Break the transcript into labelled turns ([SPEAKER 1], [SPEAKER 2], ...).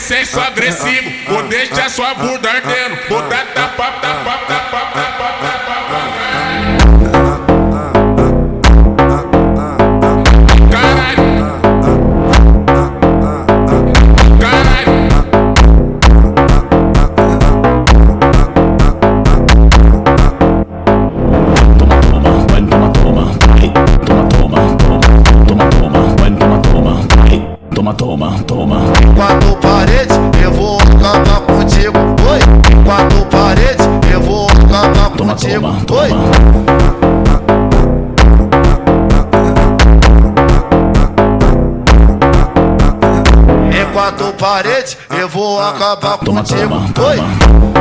[SPEAKER 1] senso agressivo, vou deixar sua bunda ardendo, vou dar tapa, tapa, tapa, tapa, tapa. Caralho, caralho.
[SPEAKER 2] Toma. Quatro paredes, eu vou acabar contigo. Oi, quatro paredes, eu vou acabar contigo. Oi. Em quatro paredes, eu vou acabar contigo. Oi.